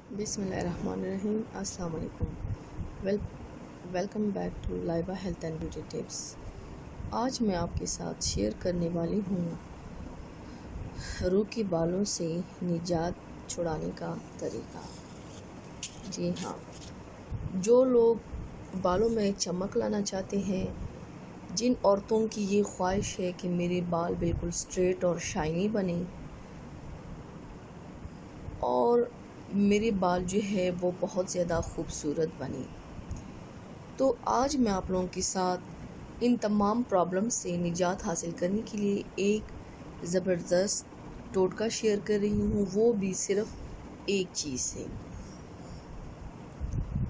बिस्मिल्लाहिर्रहमानिर्रहीम। अस्सलाम वालेकुम। Welcome back to Laiba health and beauty tips. आज मैं आपके साथ शेयर करने वाली हूँ रूह के बालों से निजात छुड़ाने का तरीका। जी हाँ, जो लोग बालों में चमक लाना चाहते हैं, जिन औरतों की ये ख्वाहिश है कि मेरे बाल बिल्कुल स्ट्रेट और शाइनी बने और मेरे बाल जो है वो बहुत ज़्यादा खूबसूरत बने, तो आज मैं आप लोगों के साथ इन तमाम प्रॉब्लम से निजात हासिल करने के लिए एक ज़बरदस्त टोटका शेयर कर रही हूँ, वो भी सिर्फ़ एक चीज़ से।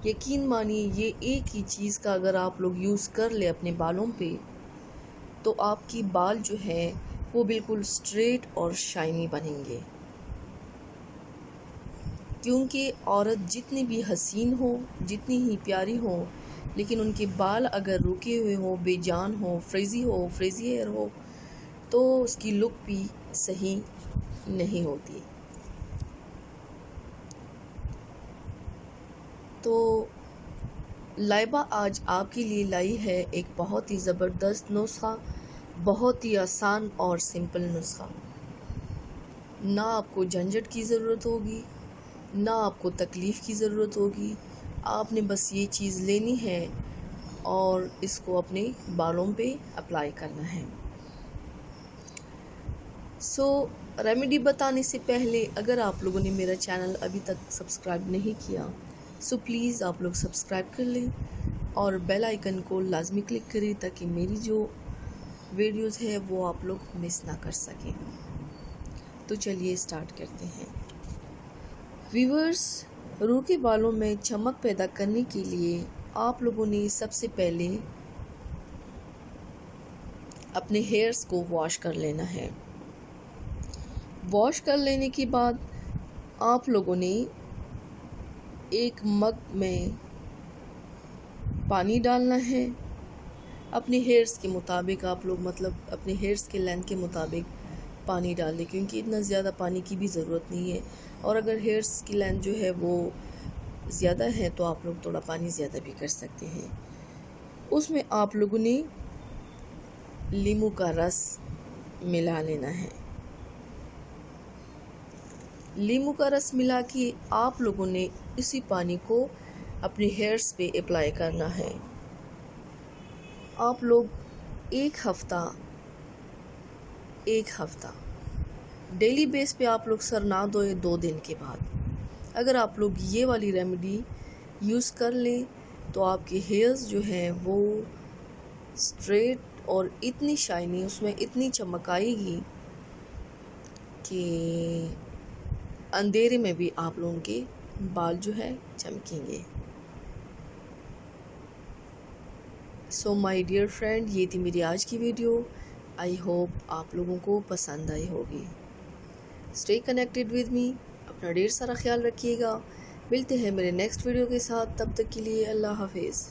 यकीन मानिए, ये एक ही चीज़ का अगर आप लोग यूज़ कर ले अपने बालों पे, तो आपकी बाल जो है वो बिल्कुल स्ट्रेट और शाइनी बनेंगे। क्योंकि औरत जितनी भी हसीन हो, जितनी ही प्यारी हो, लेकिन उनके बाल अगर रुके हुए हो, बेजान हो, फ्रिज़ी हेयर हो, तो उसकी लुक भी सही नहीं होती। तो लाइबा आज आपके लिए लाई है एक बहुत ही ज़बरदस्त नुस्खा, बहुत ही आसान और सिंपल नुस्खा। ना आपको झंझट की ज़रूरत होगी, ना आपको तकलीफ़ की ज़रूरत होगी। आपने बस ये चीज़ लेनी है और इसको अपने बालों पे अप्लाई करना है। रेमेडी बताने से पहले अगर आप लोगों ने मेरा चैनल अभी तक सब्सक्राइब नहीं किया, प्लीज़ आप लोग सब्सक्राइब कर लें और बेल आइकन को लाजमी क्लिक करें ताकि मेरी जो वीडियोज़ है वो आप लोग मिस ना कर सकें। तो चलिए स्टार्ट करते हैं। व्यूअर्स, रूह के बालों में चमक पैदा करने के लिए आप लोगों ने सबसे पहले अपने हेयर्स को वॉश कर लेना है। वॉश कर लेने के बाद आप लोगों ने एक मग में पानी डालना है। अपने हेयर्स के मुताबिक आप लोग अपने हेयर्स के लेंथ के मुताबिक पानी डालें, क्योंकि इतना ज़्यादा पानी की भी ज़रूरत नहीं है। और अगर हेयर्स की लेंथ जो है वो ज़्यादा है तो आप लोग थोड़ा पानी ज़्यादा भी कर सकते हैं। उसमें आप लोगों ने नींबू का रस मिला लेना है। नींबू का रस मिला के आप लोगों ने इसी पानी को अपने हेयर्स पे अप्लाई करना है। आप लोग एक हफ़्ता डेली बेस पे आप लोग सर ना धोए 2 दिन के बाद अगर आप लोग ये वाली रेमेडी यूज़ कर लें तो आपके हेयर्स जो हैं वो स्ट्रेट और इतनी शाइनी, उसमें इतनी चमक आएगी कि अंधेरे में भी आप लोगों के बाल जो है चमकेंगे। माय डियर फ्रेंड, ये थी मेरी आज की वीडियो। आई होप आप लोगों को पसंद आई होगी। स्टे कनेक्टेड विद मी, अपना ढेर सारा ख्याल रखिएगा। मिलते हैं मेरे नेक्स्ट वीडियो के साथ, तब तक के लिए अल्लाह हाफिज़।